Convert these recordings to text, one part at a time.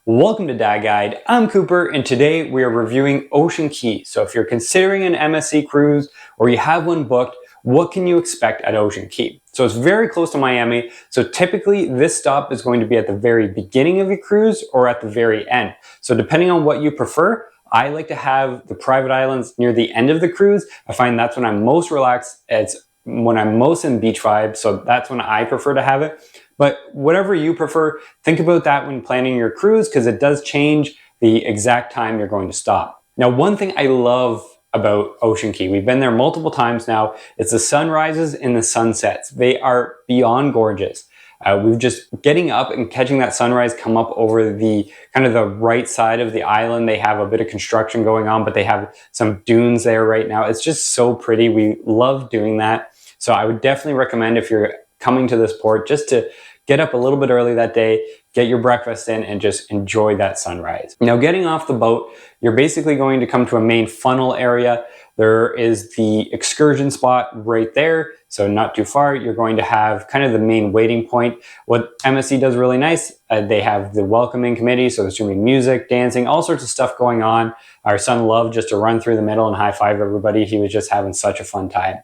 Welcome to Dad Guide. I'm Cooper, and today we are reviewing Ocean Key. So if you're considering an MSC cruise or you have one booked, what can you expect at Ocean Key? So it's very close to Miami, so typically this stop is going to be at the very beginning of your cruise or at the very end. So depending on what you prefer, I like to have the private islands near the end of the cruise. I find that's when I'm most relaxed. It's when I'm most in beach vibe, so that's when I prefer to have it. But whatever you prefer, think about that when planning your cruise because it does change the exact time you're going to stop. Now, one thing I love about Ocean Key, we've been there multiple times now, it's the sunrises and the sunsets. They are beyond gorgeous. We've just getting up and catching that sunrise come up over the kind of the right side of the island. They have a bit of construction going on, but they have some dunes there right now. It's just so pretty. We love doing that. So I would definitely recommend if you're coming to this port just to get up a little bit early that day, get your breakfast in, and just enjoy that sunrise. Now, getting off the boat, you're basically going to come to a main funnel area. There is the excursion spot right there, so not too far. You're going to have kind of the main waiting point. What MSC does really nice, they have the welcoming committee, so there's going to be music, dancing, all sorts of stuff going on. Our son loved just to run through the middle and high-five everybody. He was just having such a fun time.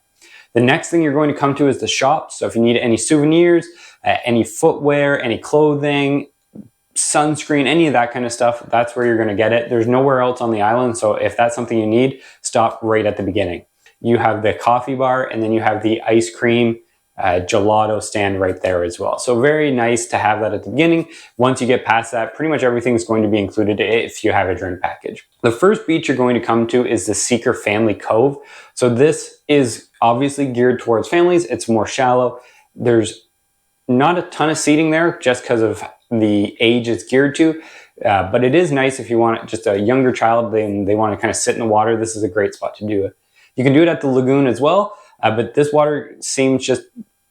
The next thing you're going to come to is the shop. So if you need any souvenirs, any footwear, any clothing, sunscreen, any of that kind of stuff, that's where you're going to get it. There's nowhere else on the island. So if that's something you need, stop right at the beginning. You have the coffee bar and then you have the ice cream gelato stand right there as well. So very nice to have that at the beginning. Once you get past that, pretty much everything's going to be included if you have a drink package. The first beach you're going to come to is the Seeker Family Cove. So this is obviously geared towards families. It's more shallow. There's not a ton of seating there just because of the age it's geared to. But it is nice if you want just a younger child and they want to kind of sit in the water. This is a great spot to do it. You can do it at the Lagoon as well, but this water seems just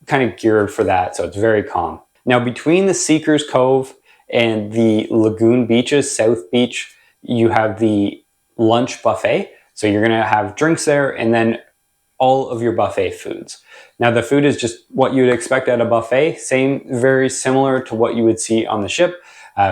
kind of geared for that, so it's very calm. Now, between the Seekers Cove and the Lagoon beaches, South Beach, you have the lunch buffet. So you're going to have drinks there and then all of your buffet foods. Now, the food is just what you would expect at a buffet, very similar to what you would see on the ship.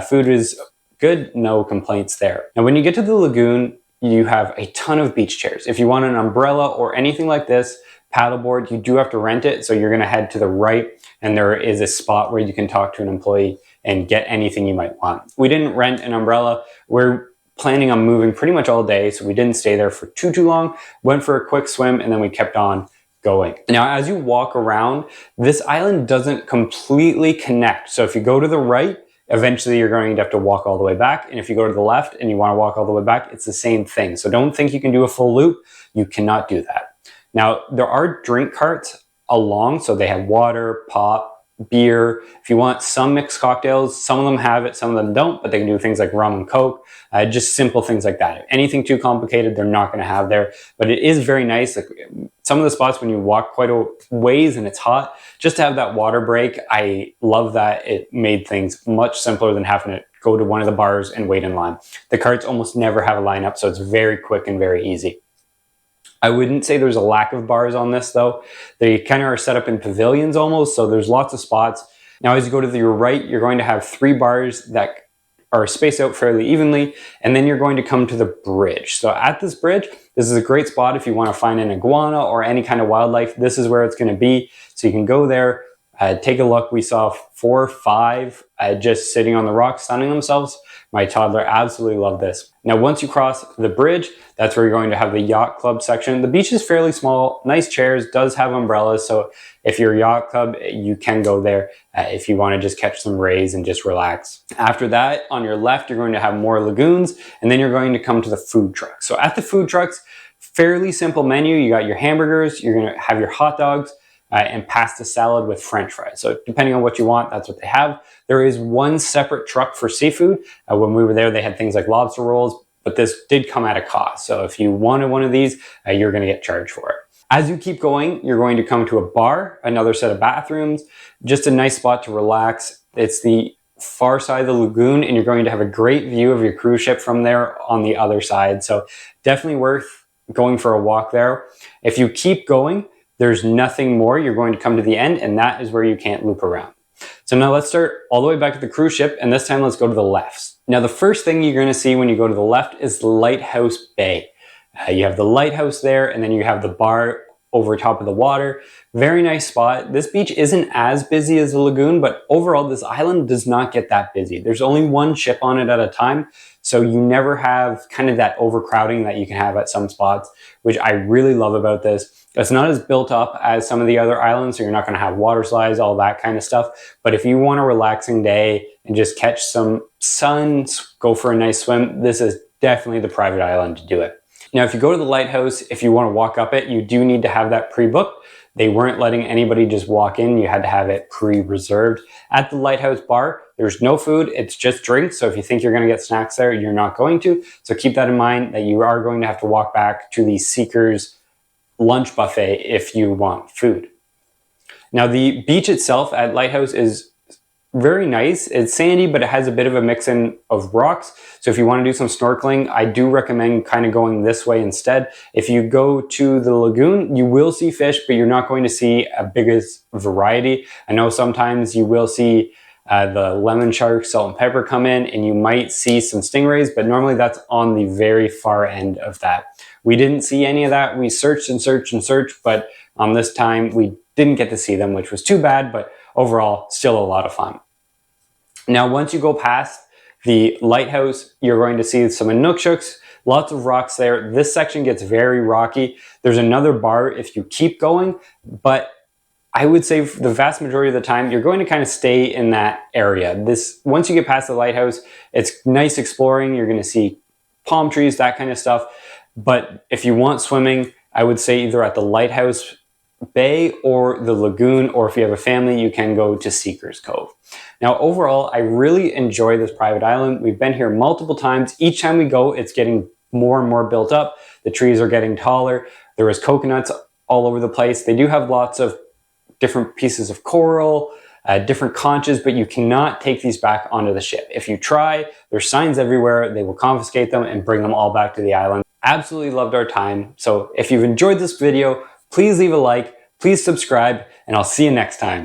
Food is good, no complaints there. Now, when you get to the Lagoon, you have a ton of beach chairs. If you want an umbrella or anything like this, paddleboard, you do have to rent it. So you're going to head to the right and there is a spot where you can talk to an employee and get anything you might want. We didn't rent an umbrella. We're planning on moving pretty much all day, so we didn't stay there for too long. Went for a quick swim and then we kept on going. Now, as you walk around, this island doesn't completely connect. So if you go to the right, eventually you're going to have to walk all the way back. And if you go to the left and you want to walk all the way back, it's the same thing. So don't think you can do a full loop. You cannot do that. Now, there are drink carts along, so they have water, pop, beer. If you want some mixed cocktails, some of them have it, some of them don't, but they can do things like rum and coke, just simple things like that. If anything too complicated, they're not going to have there, but it is very nice. Like some of the spots when you walk quite a ways and it's hot, just to have that water break, I love that. It made things much simpler than having to go to one of the bars and wait in line. The carts almost never have a lineup, so it's very quick and very easy. I wouldn't say there's a lack of bars on this though. They kind of are set up in pavilions almost, so there's lots of spots. Now, as you go to your right, you're going to have 3 bars that are spaced out fairly evenly, and then you're going to come to the bridge. So at this bridge, this is a great spot if you want to find an iguana or any kind of wildlife. This is where it's going to be, so you can go there, take a look. We saw 4 or 5 just sitting on the rocks, sunning themselves. My toddler absolutely loved this. Now, once you cross the bridge, that's where you're going to have the yacht club section. The beach is fairly small, nice chairs, does have umbrellas. So if you're a yacht club, you can go there if you want to just catch some rays and just relax. After that, on your left, you're going to have more lagoons, and then you're going to come to the food trucks. So at the food trucks, fairly simple menu. You got your hamburgers, you're going to have your hot dogs, and pasta salad with French fries. So depending on what you want, that's what they have. There is one separate truck for seafood. When we were there, they had things like lobster rolls, but this did come at a cost. So if you wanted one of these, you're going to get charged for it. As you keep going, you're going to come to a bar, another set of bathrooms, just a nice spot to relax. It's the far side of the lagoon, and you're going to have a great view of your cruise ship from there on the other side. So definitely worth going for a walk there. If you keep going, there's nothing more. You're going to come to the end, and that is where you can't loop around. So now let's start all the way back to the cruise ship, and this time let's go to the left. Now, the first thing you're going to see when you go to the left is Lighthouse Bay. You have the lighthouse there, and then you have the bar over top of the water. Very nice spot. This beach isn't as busy as the lagoon, but overall this island does not get that busy. There's only one ship on it at a time, so you never have kind of that overcrowding that you can have at some spots, which I really love about this. It's not as built up as some of the other islands, so you're not going to have water slides, all that kind of stuff. But if you want a relaxing day and just catch some sun, go for a nice swim, this is definitely the private island to do it. Now, if you go to the lighthouse, if you want to walk up it, you do need to have that pre-booked. They weren't letting anybody just walk in. You had to have it pre-reserved. At the lighthouse bar, there's no food. It's just drinks. So if you think you're going to get snacks there, you're not going to. So keep that in mind that you are going to have to walk back to the Seekers lunch buffet if you want food. Now, the beach itself at Lighthouse is very nice. It's sandy, but it has a bit of a mix in of rocks. So if you want to do some snorkeling, I do recommend kind of going this way instead. If you go to the lagoon, you will see fish, but you're not going to see a biggest variety. I know sometimes you will see the lemon shark, salt and pepper come in, and you might see some stingrays, but normally that's on the very far end of that. We didn't see any of that. We searched and searched and searched, but this time we didn't get to see them, which was too bad, but overall still a lot of fun. Now, once you go past the lighthouse, you're going to see some inuksuks, lots of rocks there. This section gets very rocky. There's another bar if you keep going, but I would say the vast majority of the time, you're going to kind of stay in that area. Once you get past the lighthouse, it's nice exploring. You're going to see palm trees, that kind of stuff. But if you want swimming, I would say either at the Lighthouse Bay or the lagoon, or if you have a family, you can go to Seekers Cove. Now, overall, I really enjoy this private island. We've been here multiple times. Each time we go, it's getting more and more built up. The trees are getting taller. There is coconuts all over the place. They do have lots of different pieces of coral, different conches, but you cannot take these back onto the ship. If you try, there's signs everywhere. They will confiscate them and bring them all back to the island. Absolutely loved our time. So if you've enjoyed this video, please leave a like, please subscribe, and I'll see you next time.